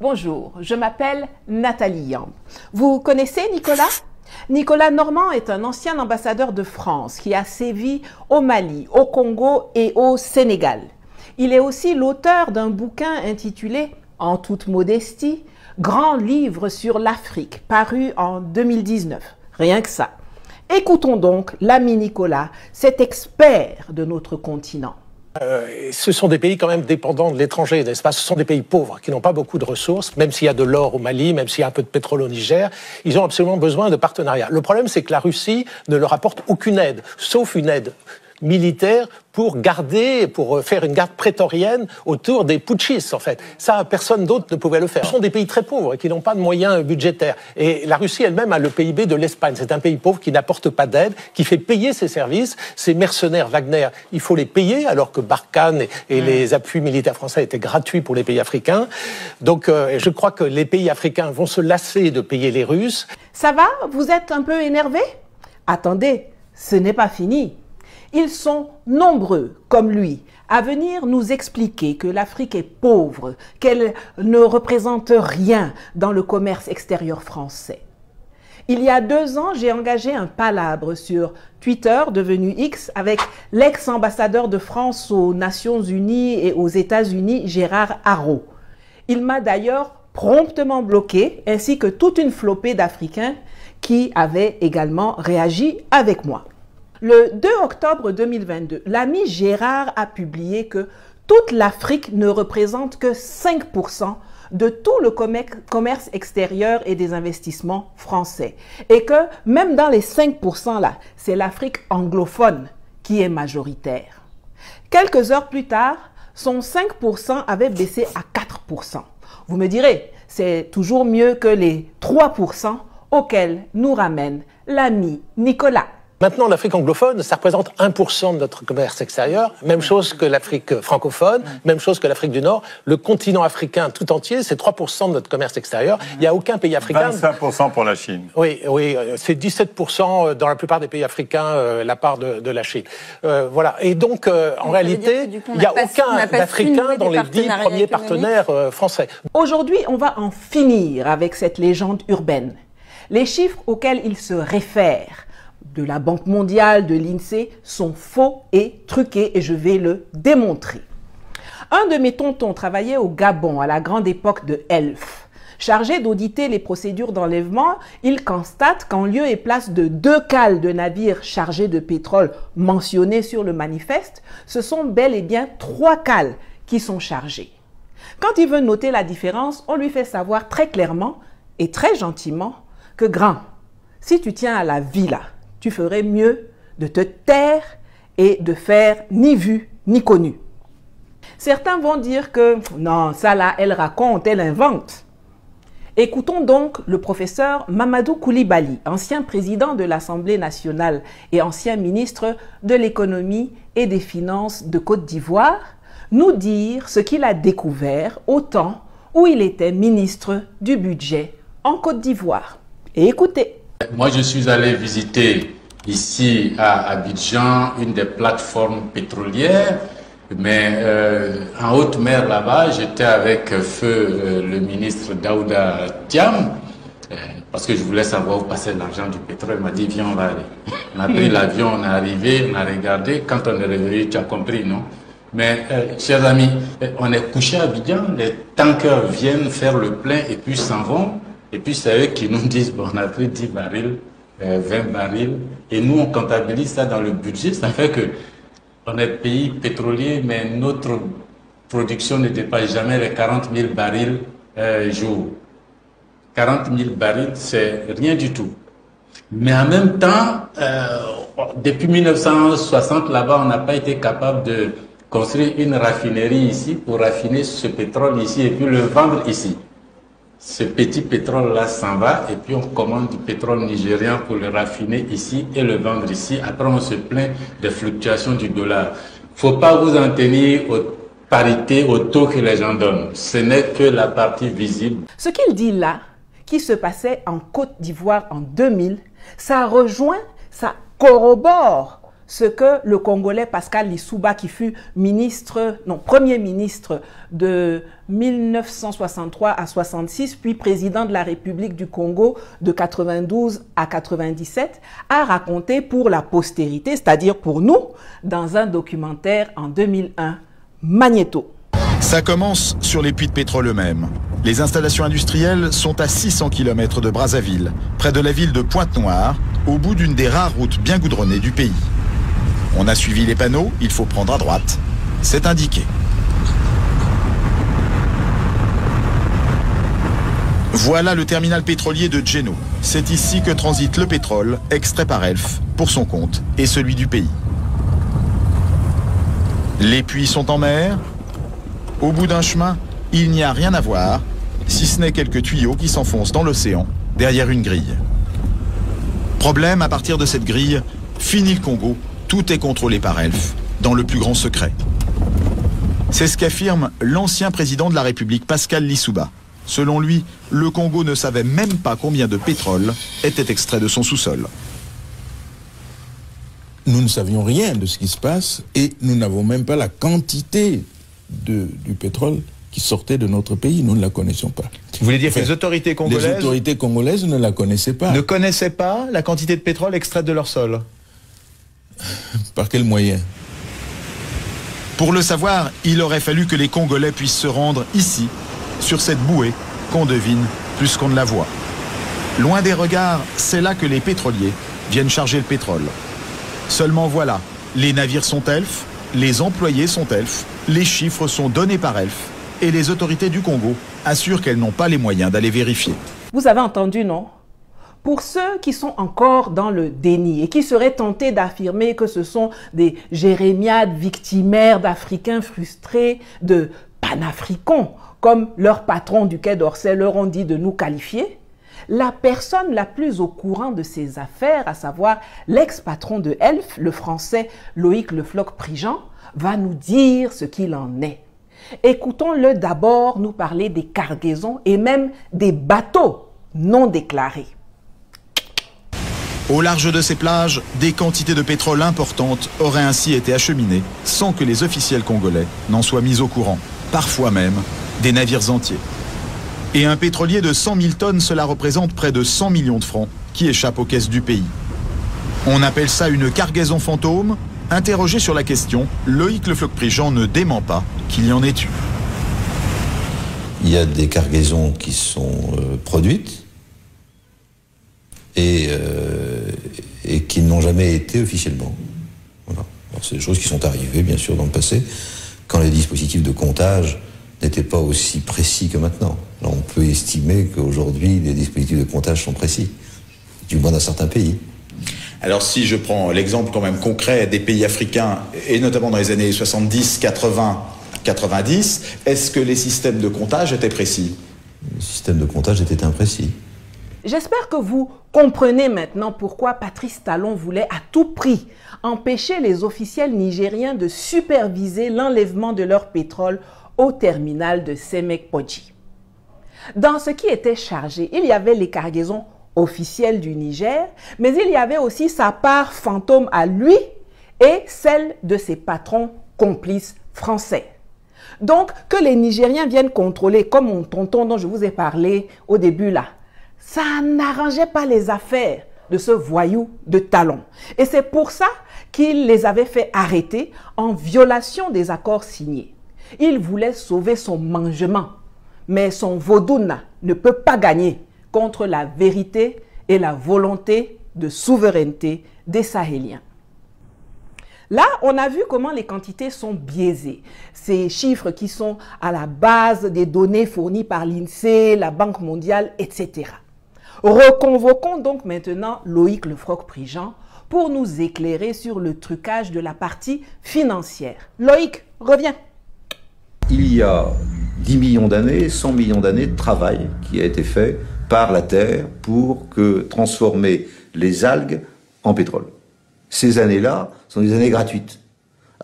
Bonjour, je m'appelle Nathalie Yamb. Vous connaissez Nicolas? Nicolas Normand est un ancien ambassadeur de France qui a sévi au Mali, au Congo et au Sénégal. Il est aussi l'auteur d'un bouquin intitulé, en toute modestie, Grand livre sur l'Afrique, paru en 2019. Rien que ça. Écoutons donc l'ami Nicolas, cet expert de notre continent. Ce sont des pays quand même dépendants de l'étranger, n'est-ce pas? Ce sont des pays pauvres qui n'ont pas beaucoup de ressources, même s'il y a de l'or au Mali, même s'il y a un peu de pétrole au Niger, ils ont absolument besoin de partenariats. Le problème, c'est que la Russie ne leur apporte aucune aide, sauf une aide militaire pour faire une garde prétorienne autour des putschistes, en fait. Ça, personne d'autre ne pouvait le faire. Ce sont des pays très pauvres qui n'ont pas de moyens budgétaires. Et la Russie elle-même a le PIB de l'Espagne. C'est un pays pauvre qui n'apporte pas d'aide, qui fait payer ses services. Ces mercenaires Wagner, il faut les payer, alors que Barkhane et les appuis militaires français étaient gratuits pour les pays africains. Donc, je crois que les pays africains vont se lasser de payer les Russes. Ça va? Vous êtes un peu énervé? Attendez, ce n'est pas fini. Ils sont nombreux, comme lui, à venir nous expliquer que l'Afrique est pauvre, qu'elle ne représente rien dans le commerce extérieur français. Il y a 2 ans, j'ai engagé un palabre sur Twitter, devenu X, avec l'ex-ambassadeur de France aux Nations Unies et aux États-Unis, Gérard Haraud. Il m'a d'ailleurs promptement bloqué, ainsi que toute une flopée d'Africains qui avaient également réagi avec moi. Le 2 octobre 2022, l'ami Gérard a publié que toute l'Afrique ne représente que 5% de tout le commerce extérieur et des investissements français. Et que même dans les 5% là, c'est l'Afrique anglophone qui est majoritaire. Quelques heures plus tard, son 5% avait baissé à 4%. Vous me direz, c'est toujours mieux que les 3% auxquels nous ramène l'ami Nicolas. Maintenant, l'Afrique anglophone, ça représente 1% de notre commerce extérieur. Même chose que l'Afrique francophone, même chose que l'Afrique du Nord. Le continent africain tout entier, c'est 3% de notre commerce extérieur. Il n'y a aucun pays africain... 25% pour la Chine. Oui, c'est 17% dans la plupart des pays africains, la part de la Chine. Voilà. Et donc, en réalité, il n'y a aucun d'Africains dans les 10 premiers partenaires français. Aujourd'hui, on va en finir avec cette légende urbaine. Les chiffres auxquels il se réfère de la Banque mondiale, de l'INSEE, sont faux et truqués et je vais le démontrer. Un de mes tontons travaillait au Gabon à la grande époque de Elf. Chargé d'auditer les procédures d'enlèvement, il constate qu'en lieu et place de 2 cales de navires chargés de pétrole mentionnés sur le manifeste, ce sont bel et bien 3 cales qui sont chargées. Quand il veut noter la différence, on lui fait savoir très clairement et très gentiment que grand, si tu tiens à la vie là, tu ferais mieux de te taire et de faire ni vu ni connu. Certains vont dire que non, ça là, elle raconte, elle invente. Écoutons donc le professeur Mamadou Koulibaly, ancien président de l'Assemblée nationale et ancien ministre de l'économie et des finances de Côte d'Ivoire, nous dire ce qu'il a découvert au temps où il était ministre du budget en Côte d'Ivoire. Et écoutez. Moi, je suis allé visiter ici à Abidjan une des plateformes pétrolières, mais en haute mer là-bas, j'étais avec feu le ministre Daouda Thiam, parce que je voulais savoir où passait l'argent du pétrole. Il m'a dit, viens, on va aller. On a pris l'avion, on est arrivé, on a regardé. Quand on est revenu, tu as compris, non? Mais, chers amis, on est couché à Abidjan, les tankers viennent faire le plein et puis s'en vont. Et puis c'est eux qui nous disent, bon, on a pris 10 barils, 20 barils, et nous on comptabilise ça dans le budget. Ça fait que on est pays pétrolier, mais notre production ne dépasse jamais les 40 000 barils jour. 40 000 barils, c'est rien du tout. Mais en même temps, depuis 1960, là-bas, on n'a pas été capable de construire une raffinerie ici pour raffiner ce pétrole ici et puis le vendre ici. Ce petit pétrole-là s'en va et puis on commande du pétrole nigérian pour le raffiner ici et le vendre ici. Après, on se plaint des fluctuations du dollar. Faut pas vous en tenir aux parités, au taux que les gens donnent. Ce n'est que la partie visible. Ce qu'il dit là, qui se passait en Côte d'Ivoire en 2000, ça rejoint, ça corrobore ce que le Congolais Pascal Lissouba, qui fut Premier ministre de 1963 à 66, puis président de la République du Congo de 92 à 97, a raconté pour la postérité, c'est-à-dire pour nous, dans un documentaire en 2001, Magnéto. Ça commence sur les puits de pétrole eux-mêmes. Les installations industrielles sont à 600 km de Brazzaville, près de la ville de Pointe-Noire, au bout d'une des rares routes bien goudronnées du pays. On a suivi les panneaux, il faut prendre à droite. C'est indiqué. Voilà le terminal pétrolier de Djeno. C'est ici que transite le pétrole, extrait par Elf, pour son compte et celui du pays. Les puits sont en mer. Au bout d'un chemin, il n'y a rien à voir, si ce n'est quelques tuyaux qui s'enfoncent dans l'océan, derrière une grille. Problème, à partir de cette grille, fini le Congo, tout est contrôlé par Elf, dans le plus grand secret. C'est ce qu'affirme l'ancien président de la République, Pascal Lissouba. Selon lui, le Congo ne savait même pas combien de pétrole était extrait de son sous-sol. Nous ne savions rien de ce qui se passe et nous n'avons même pas la quantité du pétrole qui sortait de notre pays. Nous ne la connaissions pas. Vous voulez dire que les autorités congolaises ne la connaissaient pas. Ne connaissaient pas la quantité de pétrole extraite de leur sol? Par quel moyen? Pour le savoir, il aurait fallu que les Congolais puissent se rendre ici, sur cette bouée qu'on devine plus qu'on ne la voit. Loin des regards, c'est là que les pétroliers viennent charger le pétrole. Seulement voilà, les navires sont Elf, les employés sont Elf, les chiffres sont donnés par Elf et les autorités du Congo assurent qu'elles n'ont pas les moyens d'aller vérifier. Vous avez entendu, non? Pour ceux qui sont encore dans le déni et qui seraient tentés d'affirmer que ce sont des jérémiades victimaires d'Africains frustrés, de panafricains, comme leur patron du Quai d'Orsay leur ont dit de nous qualifier, la personne la plus au courant de ces affaires, à savoir l'ex-patron de Elf, le français Loïc Le Floch-Prigent, va nous dire ce qu'il en est. Écoutons-le d'abord nous parler des cargaisons et même des bateaux non déclarés. Au large de ces plages, des quantités de pétrole importantes auraient ainsi été acheminées sans que les officiels congolais n'en soient mis au courant. Parfois même, des navires entiers. Et un pétrolier de 100 000 tonnes, cela représente près de 100 millions de francs qui échappent aux caisses du pays. On appelle ça une cargaison fantôme. Interrogé sur la question, Loïc Le Floch-Prigent ne dément pas qu'il y en ait eu. Il y a des cargaisons qui sont produites et qui n'ont jamais été officiellement. Voilà. Alors, c'est des choses qui sont arrivées, bien sûr, dans le passé, quand les dispositifs de comptage n'étaient pas aussi précis que maintenant. Alors, on peut estimer qu'aujourd'hui, les dispositifs de comptage sont précis, du moins dans certains pays. Alors si je prends l'exemple quand même concret des pays africains, et notamment dans les années 70, 80, 90, est-ce que les systèmes de comptage étaient précis? Les systèmes de comptage étaient imprécis. J'espère que vous comprenez maintenant pourquoi Patrice Talon voulait à tout prix empêcher les officiels nigériens de superviser l'enlèvement de leur pétrole au terminal de Semek-Podji. Dans ce qui était chargé, il y avait les cargaisons officielles du Niger, mais il y avait aussi sa part fantôme à lui et celle de ses patrons complices français. Donc, que les Nigériens viennent contrôler, comme mon tonton dont je vous ai parlé au début là, ça n'arrangeait pas les affaires de ce voyou de Talon. Et c'est pour ça qu'il les avait fait arrêter en violation des accords signés. Il voulait sauver son mangement, mais son vaudouna ne peut pas gagner contre la vérité et la volonté de souveraineté des Sahéliens. Là, on a vu comment les quantités sont biaisées. Ces chiffres qui sont à la base des données fournies par l'INSEE, la Banque mondiale, etc. Reconvoquons donc maintenant Loïc Le Floch-Prigent pour nous éclairer sur le trucage de la partie financière. Loïc, reviens. Il y a 10 millions d'années, 100 millions d'années de travail qui a été fait par la Terre pour transformer les algues en pétrole. Ces années-là sont des années gratuites.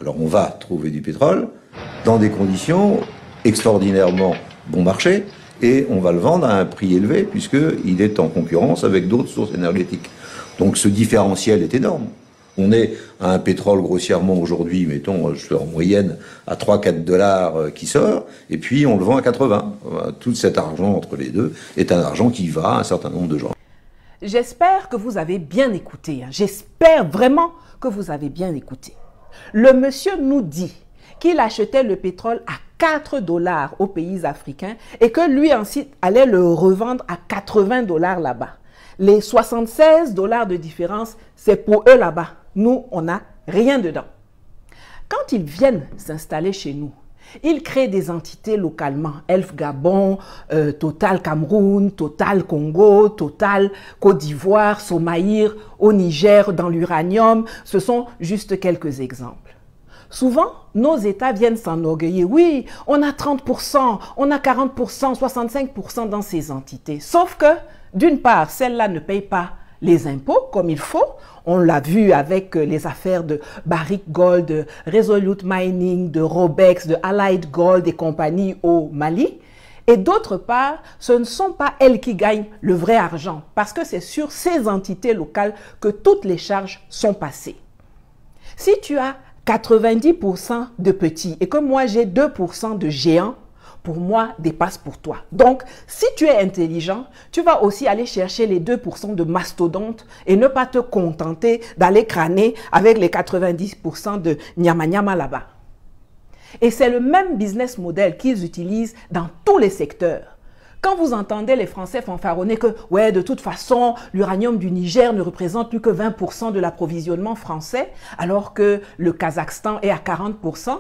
Alors on va trouver du pétrole dans des conditions extraordinairement bon marché et on va le vendre à un prix élevé puisqu'il est en concurrence avec d'autres sources énergétiques. Donc ce différentiel est énorme. On est à un pétrole grossièrement aujourd'hui, mettons, en moyenne, à 3-4 dollars qui sort, et puis on le vend à 80. Tout cet argent entre les deux est un argent qui va à un certain nombre de gens. J'espère que vous avez bien écouté. J'espère vraiment que vous avez bien écouté. Le monsieur nous dit qu'il achetait le pétrole à 4 dollars aux pays africains et que lui ensuite allait le revendre à 80 dollars là-bas. Les 76 dollars de différence, c'est pour eux là-bas. Nous, on n'a rien dedans. Quand ils viennent s'installer chez nous, ils créent des entités localement. Elf Gabon, Total Cameroun, Total Congo, Total Côte d'Ivoire, Somaïr au Niger, dans l'uranium. Ce sont juste quelques exemples. Souvent, nos États viennent s'enorgueillir. Oui, on a 30%, on a 40%, 65% dans ces entités. Sauf que, d'une part, celles-là ne payent pas les impôts comme il faut. On l'a vu avec les affaires de Barrick Gold, de Resolute Mining, de Robex, de Allied Gold et compagnie au Mali. Et d'autre part, ce ne sont pas elles qui gagnent le vrai argent parce que c'est sur ces entités locales que toutes les charges sont passées. Si tu as 90% de petits et que moi j'ai 2% de géants, pour moi, dépasse pour toi. Donc, si tu es intelligent, tu vas aussi aller chercher les 2% de mastodontes et ne pas te contenter d'aller crâner avec les 90% de nyama-nyama là-bas. Et c'est le même business model qu'ils utilisent dans tous les secteurs. Quand vous entendez les Français fanfaronner que, ouais, de toute façon, l'uranium du Niger ne représente plus que 20% de l'approvisionnement français, alors que le Kazakhstan est à 40%,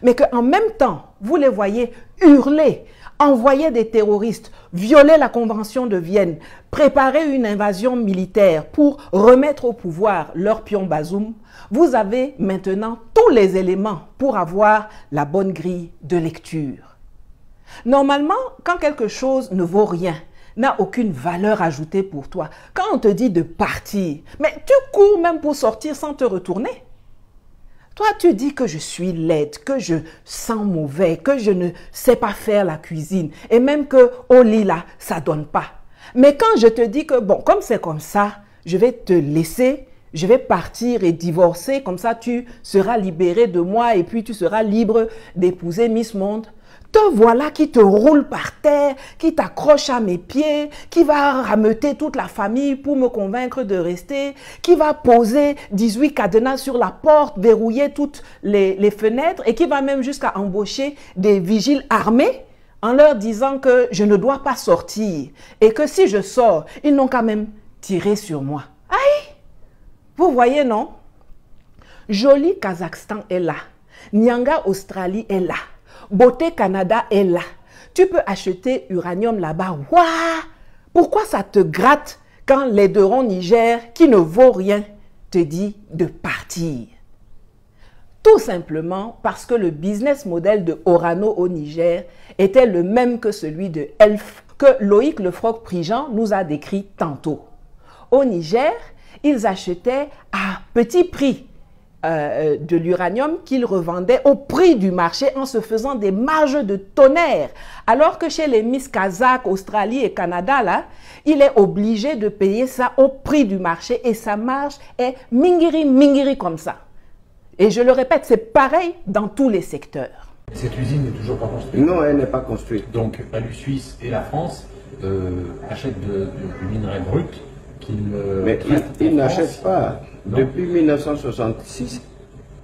mais qu'en même temps, vous les voyez hurler, envoyer des terroristes, violer la Convention de Vienne, préparer une invasion militaire pour remettre au pouvoir leur pion Bazoum, vous avez maintenant tous les éléments pour avoir la bonne grille de lecture. Normalement, quand quelque chose ne vaut rien, n'a aucune valeur ajoutée pour toi, quand on te dit de partir, mais tu cours même pour sortir sans te retourner. Toi, tu dis que je suis laide, que je sens mauvais, que je ne sais pas faire la cuisine et même que au lit là, ça donne pas. Mais quand je te dis que bon, comme c'est comme ça, je vais te laisser, je vais partir et divorcer, comme ça tu seras libéré de moi et puis tu seras libre d'épouser Miss Monde. Te voilà qui te roule par terre, qui t'accroche à mes pieds, qui va rameuter toute la famille pour me convaincre de rester, qui va poser 18 cadenas sur la porte, verrouiller toutes les fenêtres et qui va même jusqu'à embaucher des vigiles armés en leur disant que je ne dois pas sortir et que si je sors, ils n'ont qu'à même tirer sur moi. Aïe! Vous voyez, non? Joli Kazakhstan est là. Nyanga Australie est là. Beauté Canada est là. Tu peux acheter uranium là-bas. Waouh! Pourquoi ça te gratte quand l'aideron Niger, qui ne vaut rien, te dit de partir? Tout simplement parce que le business model de Orano au Niger était le même que celui de Elf, que Loïc Lefroc-Prigent nous a décrit tantôt. Au Niger, ils achetaient à petit prix de l'uranium qu'ils revendaient au prix du marché en se faisant des marges de tonnerre. Alors que chez les Miss Kazakh, Australie et Canada, là, il est obligé de payer ça au prix du marché et sa marge est mingiri comme ça. Et je le répète, c'est pareil dans tous les secteurs. Cette usine n'est toujours pas construite? Non, elle n'est pas construite. Donc la Suisse et la France achètent du minerai brut qu'ils mais ils n'achètent pas. Non. Depuis 1966,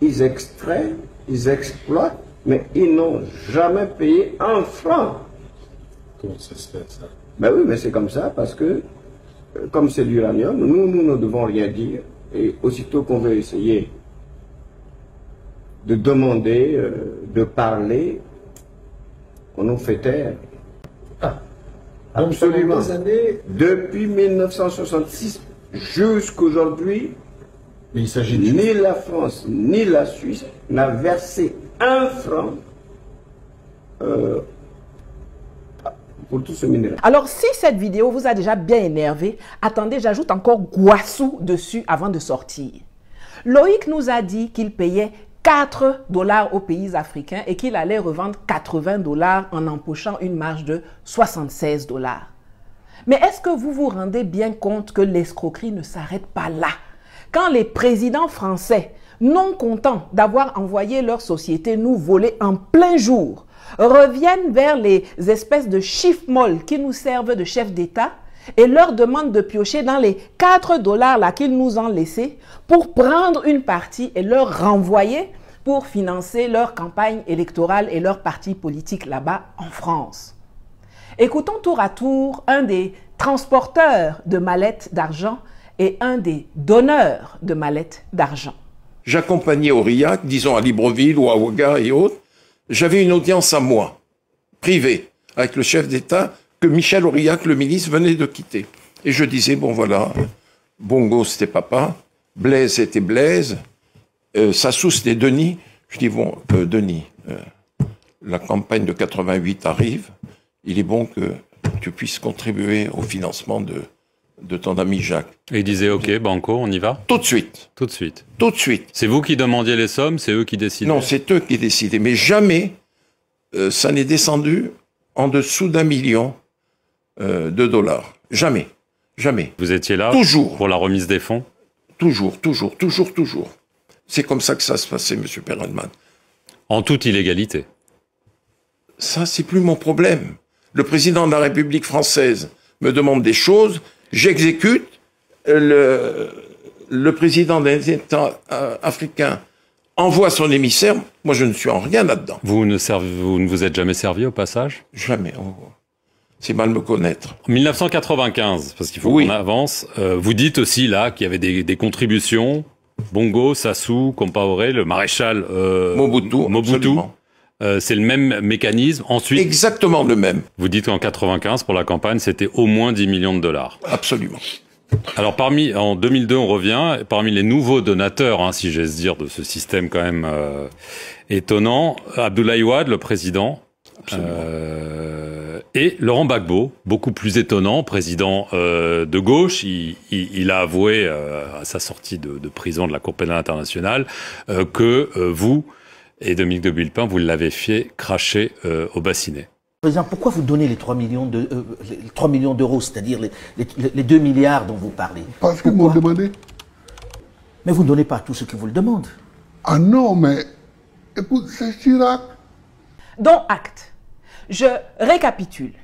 ils extraient, ils exploitent, mais ils n'ont jamais payé un franc. Comment ça se fait, ça? Ben oui, mais c'est comme ça, parce que, comme c'est l'uranium, nous ne devons rien dire. Et aussitôt qu'on veut essayer de demander, de parler, on nous fait taire. Ah. Absolument. Depuis 1966 jusqu'aujourd'hui, ni la France ni la Suisse n'a versé un franc pour tout ce minerai. Alors, si cette vidéo vous a déjà bien énervé, attendez, j'ajoute encore Guassou dessus avant de sortir. Loïc nous a dit qu'il payait 4 dollars aux pays africains et qu'il allait revendre 80 dollars en empochant une marge de 76 dollars. Mais est-ce que vous vous rendez bien compte que l'escroquerie ne s'arrête pas là? quand les présidents français, non contents d'avoir envoyé leur société nous voler en plein jour, reviennent vers les espèces de chiffres molles qui nous servent de chefs d'État et leur demandent de piocher dans les 4 $ là qu'ils nous ont laissés pour prendre une partie et leur renvoyer pour financer leur campagne électorale et leur parti politique là-bas en France. Écoutons tour à tour un des transporteurs de mallettes d'argent et un des donneurs de mallettes d'argent. J'accompagnais Aurillac, disons à Libreville ou à Ouaga et autres. J'avais une audience à moi, privée, avec le chef d'État que Michel Aurillac, le ministre, venait de quitter. Et je disais, bon voilà, Bongo c'était papa, Blaise c'était Blaise, Sassou c'était Denis. Je dis, bon, Denis, la campagne de 88 arrive, il est bon que tu puisses contribuer au financement de ton ami Jacques. Et il disait, ok, Banco, on y va? Tout de suite. Tout de suite. Tout de suite. C'est vous qui demandiez les sommes, c'est eux qui décidaient? Non, c'est eux qui décidaient. Mais jamais ça n'est descendu en dessous d'1 million de dollars. Jamais. Jamais. Vous étiez là? Toujours. Pour la remise des fonds? Toujours, toujours, toujours, toujours. C'est comme ça que ça se passait, M. Perelman. En toute illégalité? Ça, c'est plus mon problème. Le président de la République française me demande des choses, j'exécute, le président des États africains envoie son émissaire, moi je ne suis en rien là-dedans. Vous ne vous êtes jamais servi au passage? Jamais. C'est mal me connaître. En 1995, parce qu'il faut qu'on avance, vous dites aussi là qu'il y avait des contributions, Bongo, Sassou, Compaoré, le maréchal Mobutu. C'est le même mécanisme. Ensuite, exactement le même. Vous dites qu'en 95, pour la campagne, c'était au moins 10 millions de dollars. Absolument. Alors, en 2002, on revient, parmi les nouveaux donateurs, hein, si j'ose dire, de ce système quand même étonnant, Abdoulaye Wade, le président, et Laurent Gbagbo, beaucoup plus étonnant, président de gauche. Il a avoué à sa sortie de prison de la Cour pénale internationale que vous et Dominique de Villepin, vous l'avez fait cracher au bassinet. Président, pourquoi vous donnez les 3 millions d'euros, c'est-à-dire les 2 milliards dont vous parlez? Parce qu'ils m'ont demandé. Mais vous ne donnez pas à tous ceux qui vous le demandent. Ah non, mais écoute, c'est Chirac. Dont acte. Je récapitule.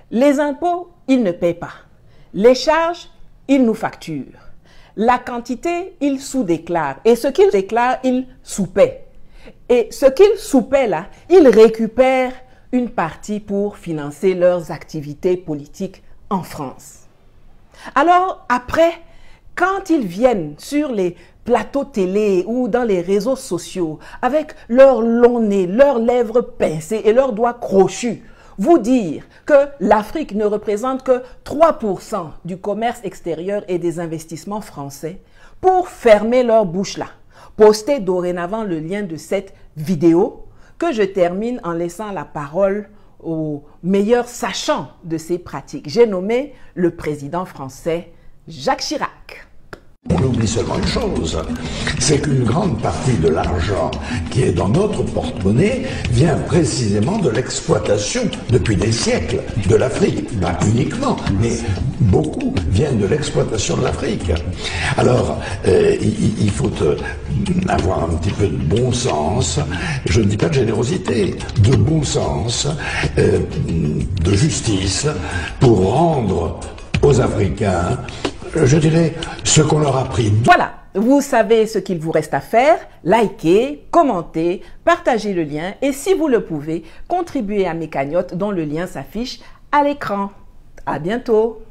Les impôts, ils ne paient pas. Les charges, ils nous facturent. La quantité, ils sous-déclarent. Et ce qu'ils déclarent, ils sous-paient. Et ce qu'ils sous-paient là, ils récupèrent une partie pour financer leurs activités politiques en France. Alors après, quand ils viennent sur les plateaux télé ou dans les réseaux sociaux avec leur long nez, leurs lèvres pincées et leurs doigts crochus, vous dire que l'Afrique ne représente que 3% du commerce extérieur et des investissements français, pour fermer leur bouche là, postez dorénavant le lien de cette vidéo que je termine en laissant la parole au meilleur sachant de ces pratiques. J'ai nommé le président français Jacques Chirac. On oublie seulement une chose, c'est qu'une grande partie de l'argent qui est dans notre porte-monnaie vient précisément de l'exploitation, depuis des siècles, de l'Afrique. Pas uniquement, mais beaucoup viennent de l'exploitation de l'Afrique. Alors, il faut avoir un petit peu de bon sens, je ne dis pas de générosité, de bon sens, de justice, pour rendre aux Africains, je dirais, ce qu'on leur a pris. Voilà, vous savez ce qu'il vous reste à faire. Likez, commentez, partagez le lien et si vous le pouvez, contribuez à mes cagnottes dont le lien s'affiche à l'écran. À bientôt.